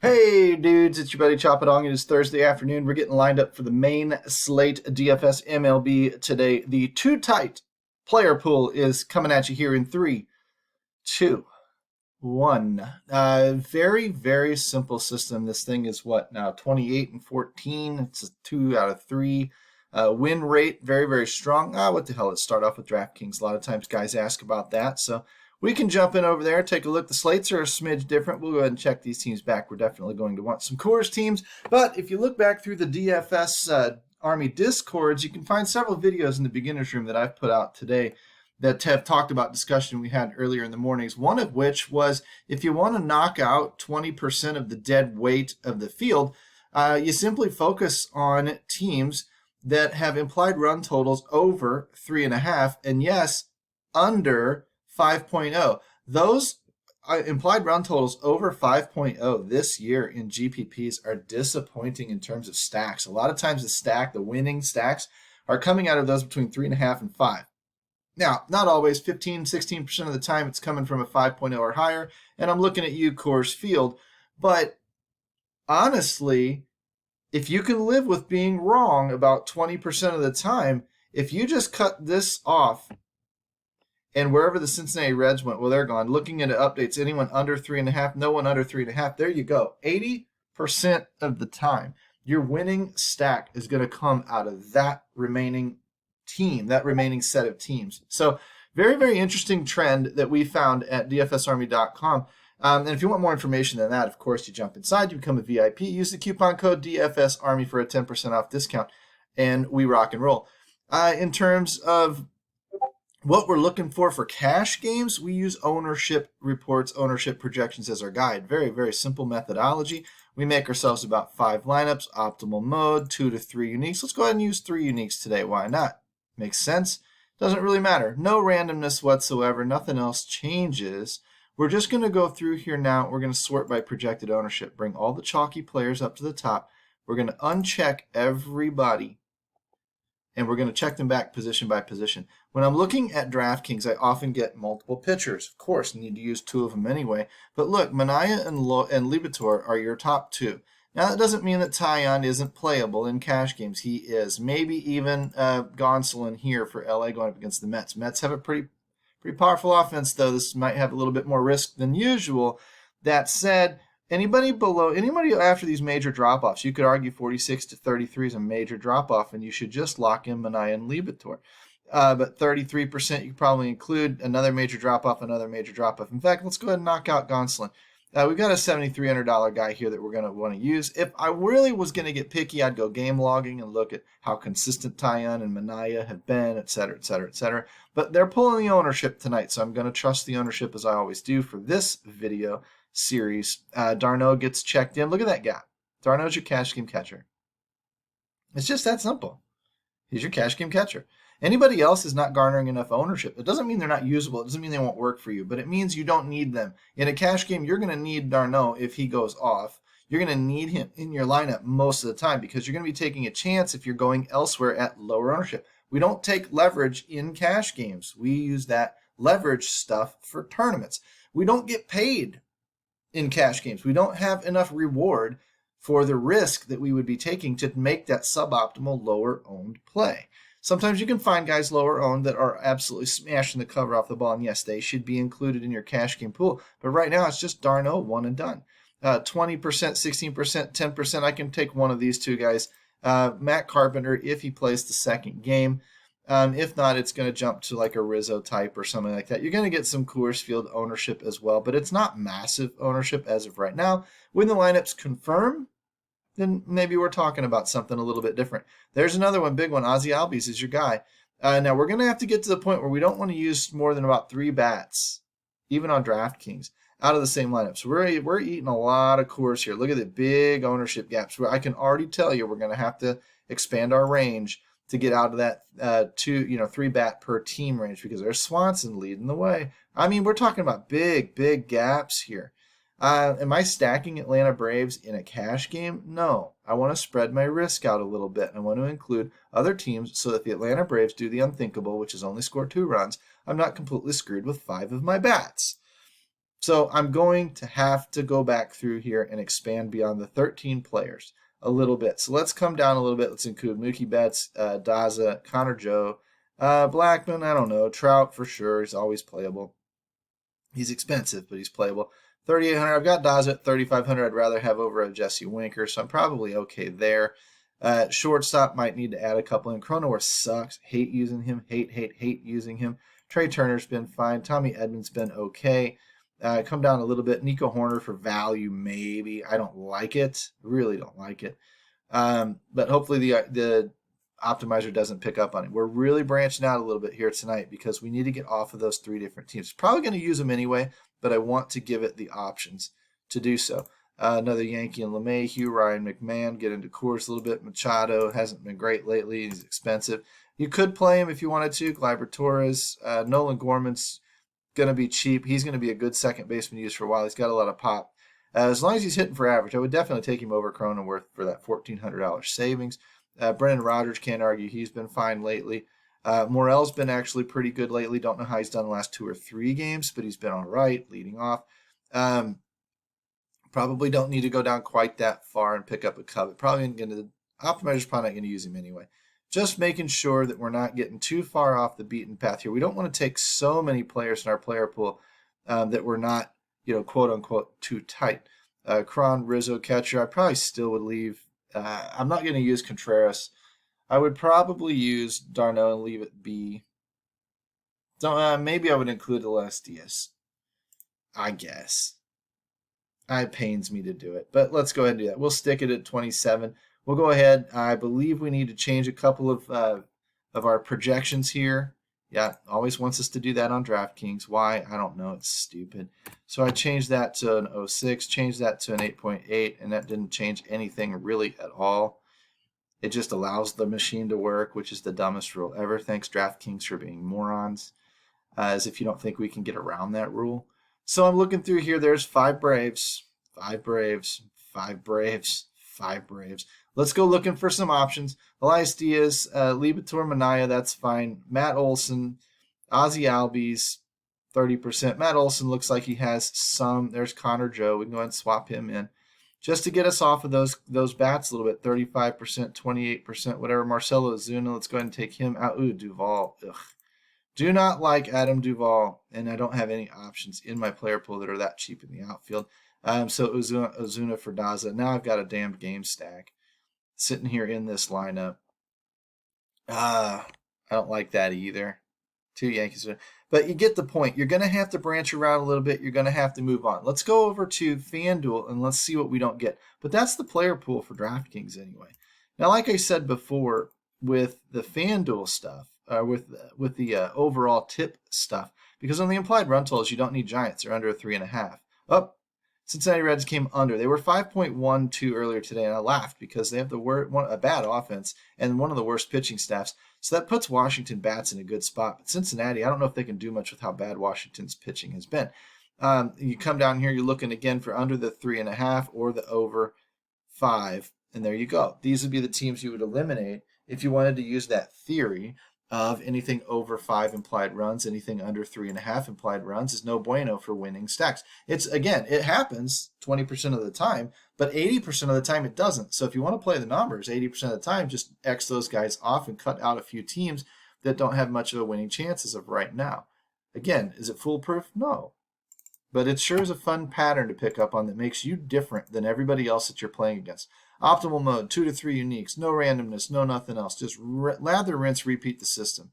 Hey dudes, it's your buddy Choppadong. It is Thursday afternoon. We're getting lined up for the main slate DFS MLB today. The Too Tight player pool is coming at you here in 3, 2, 1. Very, very simple system. This thing is what now? 28 and 14. It's a 2 out of 3. Win rate, very, very strong. What the hell? Let's start off with DraftKings. A lot of times guys ask about that. So we can jump in over there, take a look. The slates are a smidge different. We'll go ahead and check these teams back. We're definitely going to want some Coors teams. But if you look back through the DFS Army Discords, you can find several videos in the beginner's room that I've put out today that have talked about discussion we had earlier in the mornings. One of which was if you want to knock out 20% of the dead weight of the field, you simply focus on teams that have implied run totals over 3.5 and yes, under 5.0. Those implied run totals over 5.0 this year in GPPs are disappointing in terms of stacks. A lot of times the winning stacks are coming out of those between 3.5 and 5. Now, not always, 15, 16% of the time it's coming from a 5.0 or higher, and I'm looking at you, Coors Field. But honestly, if you can live with being wrong about 20% of the time, if you just cut this off and wherever the Cincinnati Reds went, well, they're gone. Looking at updates, anyone under 3.5, no one under 3.5. There you go. 80% of the time, your winning stack is going to come out of that remaining team, that remaining set of teams. So very, very interesting trend that we found at dfsarmy.com. And if you want more information than that, of course, you jump inside, you become a VIP, use the coupon code DFSARMY for a 10% off discount, and we rock and roll. In terms of what we're looking for cash games, we use ownership reports, ownership projections as our guide. Very, very simple methodology. We make ourselves about 5 lineups, optimal mode, 2 to 3 uniques. Let's go ahead and use 3 uniques today. Why not? Makes sense. Doesn't really matter. No randomness whatsoever. Nothing else changes. We're just going to go through here now. We're going to sort by projected ownership. Bring all the chalky players up to the top. We're going to uncheck everybody, and we're going to check them back position by position. When I'm looking at DraftKings, I often get multiple pitchers. Of course, you need to use 2 of them anyway. But look, Manaea and Liberatore are your top 2. Now, that doesn't mean that Taillon isn't playable in cash games. He is. Maybe even Gonsolin here for LA going up against the Mets. Mets have a pretty powerful offense, though. This might have a little bit more risk than usual. That said, anybody after these major drop-offs, you could argue 46 to 33 is a major drop-off, and you should just lock in Manaea and Liberatore. But 33%, you could probably include another major drop-off, another major drop-off. In fact, let's go ahead and knock out Gonsolin. We've got a $7,300 guy here that we're going to want to use. If I really was going to get picky, I'd go game logging and look at how consistent Taillon and Manaea have been, et cetera, et cetera, et cetera. But they're pulling the ownership tonight, so I'm going to trust the ownership as I always do for this video series. d'Arnaud gets checked in. Look at that gap. d'Arnaud's your cash game catcher. It's just that simple. He's your cash game catcher. Anybody else is not garnering enough ownership. It doesn't mean they're not usable. It doesn't mean they won't work for you, but it means you don't need them. In a cash game, you're going to need d'Arnaud if he goes off. You're going to need him in your lineup most of the time because you're going to be taking a chance if you're going elsewhere at lower ownership. We don't take leverage in cash games. We use that leverage stuff for tournaments. We don't get paid in cash games. We don't have enough reward for the risk that we would be taking to make that suboptimal lower owned play. Sometimes you can find guys lower owned that are absolutely smashing the cover off the ball, and yes, they should be included in your cash game pool. But right now, it's just d'Arnaud, one and done. 20%, 16%, 10%. I can take one of these 2 guys. Matt Carpenter, if he plays the second game. If not, it's going to jump to like a Rizzo type or something like that. You're going to get some Coors Field ownership as well, but it's not massive ownership as of right now. When the lineups confirm, then maybe we're talking about something a little bit different. There's another one, big one. Ozzy Albies is your guy. Now, we're going to have to get to the point where we don't want to use more than about 3 bats, even on DraftKings, out of the same lineup. So we're eating a lot of Coors here. Look at the big ownership gaps. Where I can already tell you we're going to have to expand our range to get out of that 3 bat per team range because there's Swanson leading the way. I mean, we're talking about big, big gaps here. Am I stacking Atlanta Braves in a cash game? No. I want to spread my risk out a little bit. I want to include other teams so that the Atlanta Braves do the unthinkable, which is only score 2 runs. I'm not completely screwed with 5 of my bats. So I'm going to have to go back through here and expand beyond the 13 players a little bit. So let's come down a little bit. Let's include Mookie Betts, Daza, Connor Joe, Blackman, I don't know, Trout for sure. He's always playable. He's expensive, but he's playable. 3,800. I've got Daza at 3,500. I'd rather have over a Jesse Winker, so I'm probably okay there. Shortstop might need to add a couple in. Cronenworth sucks. Hate using him. Hate using him. Trey Turner's been fine. Tommy Edmonds been okay. Come down a little bit. Nico Horner for value, maybe. I don't like it. Really don't like it. But hopefully the optimizer doesn't pick up on it. We're really branching out a little bit here tonight because we need to get off of those 3 different teams. Probably going to use them anyway, but I want to give it the options to do so. Another Yankee and LeMahieu, Ryan McMahon, get into Coors a little bit. Machado hasn't been great lately. He's expensive. You could play him if you wanted to. Gleyber Torres, Nolan Gorman's going to be cheap. He's going to be a good second baseman to use for a while. He's got a lot of pop. As long as he's hitting for average, I would definitely take him over Cronenworth for that $1,400 savings. Brendan Rodgers, can't argue. He's been fine lately. Morel's been actually pretty good lately. Don't know how he's done the last 2 or 3 games, but he's been all right leading off. Probably don't need to go down quite that far and pick up a Cub. Optimizer's probably not going to use him anyway. Just making sure that we're not getting too far off the beaten path here. We don't want to take so many players in our player pool that we're not, quote unquote, too tight. Cron, Rizzo, catcher. I probably still would leave. I'm not going to use Contreras. I would probably use d'Arnaud and leave it be. Maybe I would include Elias Diaz. I guess. It pains me to do it, but let's go ahead and do that. We'll stick it at 27. We'll go ahead. I believe we need to change a couple of our projections here. Yeah, always wants us to do that on DraftKings. Why? I don't know. It's stupid. So I changed that to an 06, changed that to an 8.8, and that didn't change anything really at all. It just allows the machine to work, which is the dumbest rule ever. Thanks, DraftKings, for being morons, as if you don't think we can get around that rule. So I'm looking through here. There's 5 Braves, 5 Braves, 5 Braves, 5 Braves. Let's go looking for some options. Elias Diaz, Libator Minaya, that's fine. Matt Olson, Ozzy Albies, 30%. Matt Olson looks like he has some. There's Connor Joe. We can go ahead and swap him in. Just to get us off of those bats a little bit, 35%, 28%, whatever. Marcelo Ozuna, let's go ahead and take him out. Ooh, Duvall. Ugh. Do not like Adam Duvall, and I don't have any options in my player pool that are that cheap in the outfield. So Ozuna for Daza. Now I've got a damned game stack sitting here in this lineup. I don't like that either. 2 Yankees. But you get the point. You're going to have to branch around a little bit. You're going to have to move on. Let's go over to FanDuel and let's see what we don't get. But that's the player pool for DraftKings anyway. Now, like I said before, with the FanDuel stuff, with the overall tip stuff, because on the implied run totals, you don't need Giants. They're under a 3.5. Oh, Cincinnati Reds came under. They were 5.12 earlier today, and I laughed because they have a bad offense and one of the worst pitching staffs. So that puts Washington bats in a good spot. But Cincinnati, I don't know if they can do much with how bad Washington's pitching has been. You come down here, you're looking again for under the 3.5 or the over 5, and there you go. These would be the teams you would eliminate if you wanted to use that theory of anything over 5 implied runs, anything under 3.5 implied runs is no bueno for winning stacks. It happens 20% of the time, but 80% of the time it doesn't. So if you want to play the numbers 80% of the time, just X those guys off and cut out a few teams that don't have much of a winning chance as of right now. Again, is it foolproof? No. But it sure is a fun pattern to pick up on that makes you different than everybody else that you're playing against. Optimal mode, 2 to 3 uniques, no randomness, no nothing else. Just lather, rinse, repeat the system.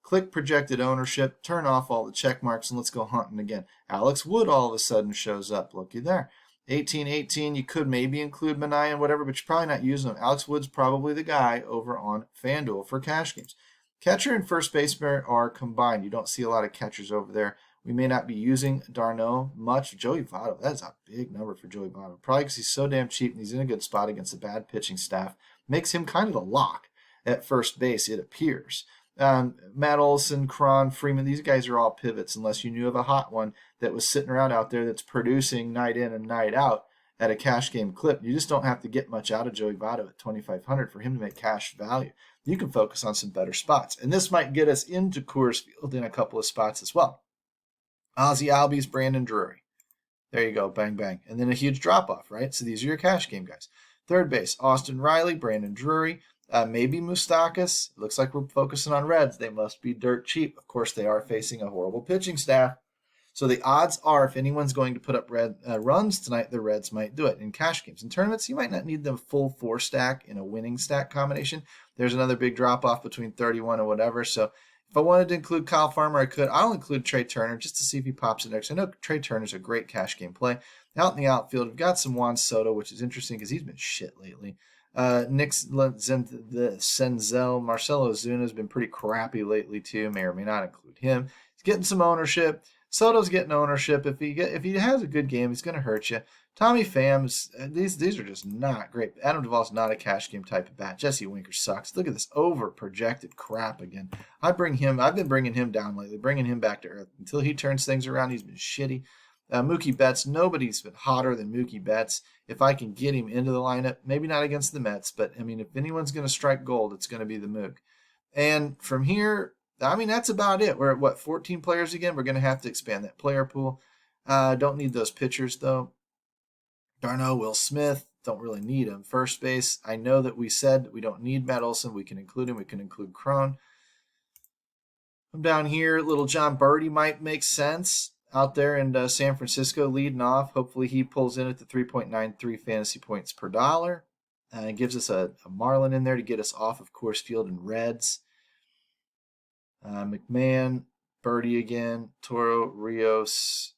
Click projected ownership, turn off all the check marks, and let's go hunting again. Alex Wood all of a sudden shows up. Looky there. 18-18, you could maybe include Minaya and whatever, but you're probably not using them. Alex Wood's probably the guy over on FanDuel for cash games. Catcher and first baseman are combined. You don't see a lot of catchers over there. We may not be using d'Arnaud much. Joey Votto, that's a big number for Joey Votto. Probably because he's so damn cheap and he's in a good spot against a bad pitching staff. Makes him kind of the lock at first base, it appears. Matt Olson, Cron, Freeman, these guys are all pivots unless you knew of a hot one that was sitting around out there that's producing night in and night out at a cash game clip. You just don't have to get much out of Joey Votto at 2,500 for him to make cash value. You can focus on some better spots. And this might get us into Coors Field in a couple of spots as well. Ozzy Albies, Brandon Drury. There you go, bang, bang. And then a huge drop-off, right? So these are your cash game guys. Third base, Austin Riley, Brandon Drury, maybe Moustakas. It looks like we're focusing on Reds. They must be dirt cheap. Of course, they are facing a horrible pitching staff. So the odds are, if anyone's going to put up runs tonight, the Reds might do it. In cash games, in tournaments, you might not need the full 4 stack in a winning stack combination. There's another big drop off between 31 and whatever. So if I wanted to include Kyle Farmer, I could. I'll include Trey Turner just to see if he pops in there. Because I know Trey Turner's a great cash game play. Out in the outfield, we've got some Juan Soto, which is interesting because he's been shit lately. Nick Senzel, Marcelo Ozuna has been pretty crappy lately too. May or may not include him. He's getting some ownership. Soto's getting ownership. If he has a good game, he's going to hurt you. Tommy Phams, these are just not great. Adam Duvall's not a cash game type of bat. Jesse Winker sucks. Look at this over projected crap again. I've been bringing him down lately, bringing him back to earth until he turns things around. He's been shitty. Mookie Betts, nobody's been hotter than Mookie Betts. If I can get him into the lineup, maybe not against the Mets, but I mean, if anyone's going to strike gold, it's going to be the Mook. And from here, I mean, that's about it. We're at 14 players again? We're going to have to expand that player pool. Don't need those pitchers, though. Darno, Will Smith, don't really need him. First base, I know that we said we don't need Matt Olson. We can include him. We can include Cron. I'm down here. Little John Birdie might make sense out there in San Francisco leading off. Hopefully he pulls in at the 3.93 fantasy points per dollar. It gives us a Marlin in there to get us off of Coors Field and Reds. McMahon, Birdie again, Toro, Rios,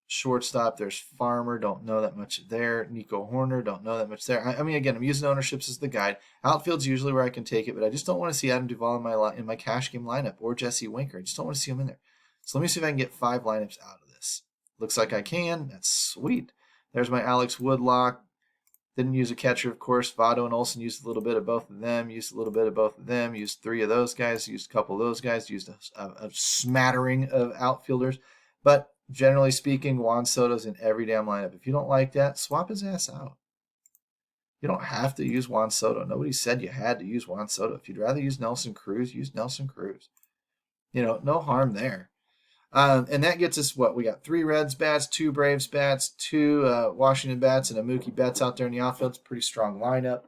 shortstop. There's Farmer, don't know that much there. Nico Horner, don't know that much there. I mean, again, I'm using ownerships as the guide. Outfield's usually where I can take it, but I just don't want to see Adam Duvall in my cash game lineup or Jesse Winker. I just don't want to see him in there. So let me see if I can get 5 lineups out of this. Looks like I can. That's sweet. There's my Alex Woodlock. Didn't use a catcher, of course. Votto and Olsen used a little bit of both of them. Used a little bit of both of them. Used 3 of those guys. Used a couple of those guys. Used a smattering of outfielders. But generally speaking, Juan Soto's in every damn lineup. If you don't like that, swap his ass out. You don't have to use Juan Soto. Nobody said you had to use Juan Soto. If you'd rather use Nelson Cruz, use Nelson Cruz. No harm there. And that gets us what? We got 3 Reds bats, 2 Braves bats, 2 Washington bats, and a Mookie Betts out there in the outfield. It's a pretty strong lineup.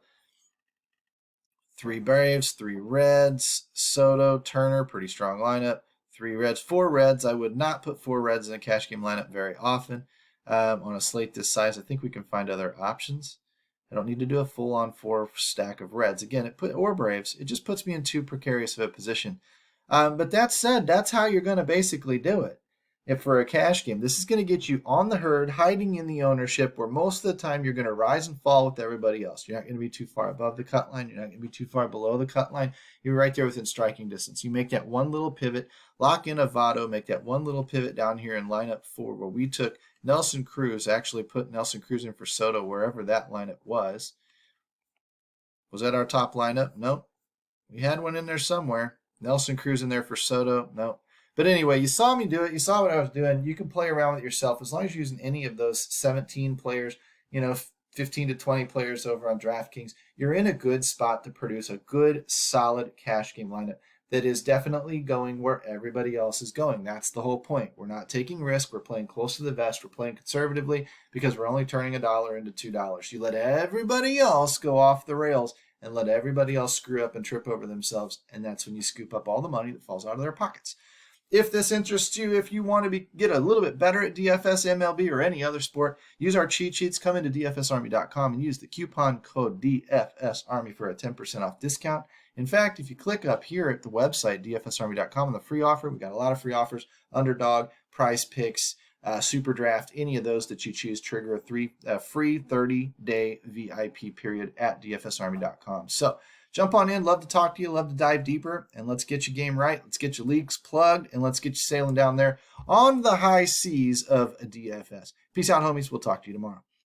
3 Braves, 3 Reds, Soto, Turner, pretty strong lineup. 3 Reds, 4 Reds. I would not put 4 Reds in a cash game lineup very often. On a slate this size, I think we can find other options. I don't need to do a full-on 4 stack of Reds. Again, or Braves. It just puts me in too precarious of a position. But that said, that's how you're going to basically do it. If for a cash game, this is going to get you on the herd, hiding in the ownership, where most of the time you're going to rise and fall with everybody else. You're not going to be too far above the cut line. You're not going to be too far below the cut line. You're right there within striking distance. You make that one little pivot, lock in a Votto, make that one little pivot down here and line up 4 where we took Nelson Cruz, actually put Nelson Cruz in for Soto wherever that lineup was. Was that our top lineup? Nope. We had one in there somewhere. Nelson Cruz in there for Soto. No. But anyway, you saw me do it. You saw what I was doing. You can play around with it yourself as long as you're using any of those 17 players, 15 to 20 players over on DraftKings. You're in a good spot to produce a good, solid cash game lineup that is definitely going where everybody else is going. That's the whole point. We're not taking risk. We're playing close to the vest. We're playing conservatively because we're only turning $1 into $2. You let everybody else go off the rails and let everybody else screw up and trip over themselves, and that's when you scoop up all the money that falls out of their pockets. If this interests you, if you want to get a little bit better at DFS, MLB, or any other sport, use our cheat sheets. Come into DFSArmy.com and use the coupon code DFSArmy for a 10% off discount. In fact, if you click up here at the website, DFSArmy.com, on the free offer, we've got a lot of free offers, Underdog, Prize Picks, Super Draft, any of those that you choose trigger a free 30-day VIP period at DFSArmy.com. So jump on in. Love to talk to you. Love to dive deeper. And let's get your game right. Let's get your leagues plugged. And let's get you sailing down there on the high seas of DFS. Peace out, homies. We'll talk to you tomorrow.